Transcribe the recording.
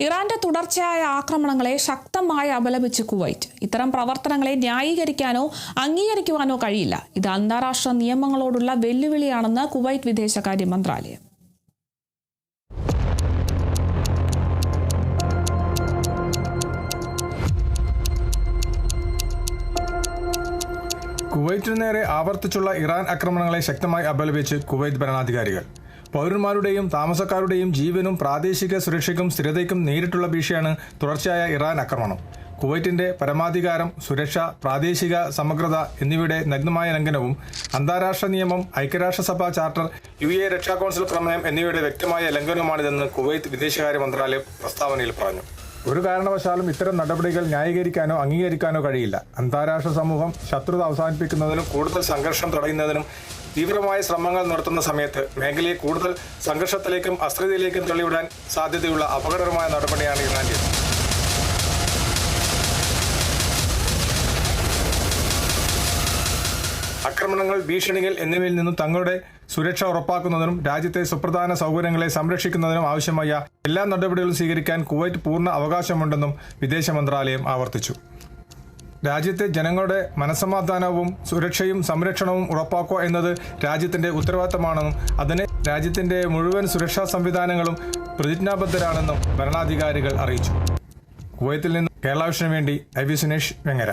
ഇറാന്റെ തുടർച്ചയായ ആക്രമണങ്ങളെ ശക്തമായി അപലപിച്ച് കുവൈറ്റ്. ഇത്തരം പ്രവർത്തനങ്ങളെ ന്യായീകരിക്കാനോ അംഗീകരിക്കുവാനോ കഴിയില്ല. ഇത് അന്താരാഷ്ട്ര നിയമങ്ങളോടുള്ള വെല്ലുവിളിയാണെന്ന് കുവൈറ്റ് വിദേശകാര്യ മന്ത്രാലയം. കുവൈറ്റിനു നേരെ ആവർത്തിച്ചുള്ള ഇറാൻ ആക്രമണങ്ങളെ ശക്തമായി അപലപിച്ച് കുവൈറ്റ് ഭരണാധികാരികൾ. പൗരന്മാരുടെയും താമസക്കാരുടെയും ജീവനും പ്രാദേശിക സുരക്ഷയ്ക്കും സ്ഥിരതയ്ക്കും നേരിട്ടുള്ള ഭീഷണിയാണ് തുടർച്ചയായ ഇറാൻ ആക്രമണം. കുവൈറ്റിന്റെ പരമാധികാരം, സുരക്ഷ, പ്രാദേശിക സമഗ്രത എന്നിവയുടെ നഗ്നമായ ലംഘനവും അന്താരാഷ്ട്ര നിയമം, ഐക്യരാഷ്ട്രസഭ ചാർട്ടർ, UAE രക്ഷാ കൗൺസിൽ പ്രമേയം എന്നിവയുടെ വ്യക്തമായ ലംഘനവുമാണിതെന്ന് കുവൈറ്റ് വിദേശകാര്യ മന്ത്രാലയം പ്രസ്താവനയിൽ പറഞ്ഞു. ഒരു കാരണവശാലും ഇത്തരം നടപടികൾ ന്യായീകരിക്കാനോ അംഗീകരിക്കാനോ കഴിയില്ല. അന്താരാഷ്ട്ര സമൂഹം ശത്രുത അവസാനിപ്പിക്കുന്നതിനും കൂടുതൽ സംഘർഷം തടയുന്നതിനും തീവ്രമായ ശ്രമങ്ങൾ നടത്തുന്ന സമയത്ത് മേഖലയെ കൂടുതൽ സംഘർഷത്തിലേക്കും അസ്ഥിരതയിലേക്കും തള്ളിവിടാൻ സാധ്യതയുള്ള അപകടകരമായ നടപടിയാണ് ഇറാന്റേത്. ആക്രമണങ്ങൾ, ഭീഷണികൾ എന്നിവയിൽ നിന്നും തങ്ങളുടെ സുരക്ഷ ഉറപ്പാക്കുന്നതിനും രാജ്യത്തെ സുപ്രധാന സൗകര്യങ്ങളെ സംരക്ഷിക്കുന്നതിനും ആവശ്യമായ എല്ലാ നടപടികളും സ്വീകരിക്കാൻ കുവൈറ്റ് പൂർണ്ണ അവകാശമുണ്ടെന്നും വിദേശ മന്ത്രാലയം ആവർത്തിച്ചു. രാജ്യത്തെ ജനങ്ങളുടെ മനസ്സമാധാനവും സുരക്ഷയും സംരക്ഷണവും ഉറപ്പാക്കുക എന്നത് രാജ്യത്തിന്റെ ഉത്തരവാദിത്തമാണെന്നും അതിന് രാജ്യത്തിന്റെ മുഴുവൻ സുരക്ഷാ സംവിധാനങ്ങളും പ്രതിജ്ഞാബദ്ധരാണെന്നും ഭരണാധികാരികൾ അറിയിച്ചു. കുവൈത്തിൽ നിന്ന് കേരള വിഷന് വേണ്ടി IV സുനേഷ്, വെങ്ങര.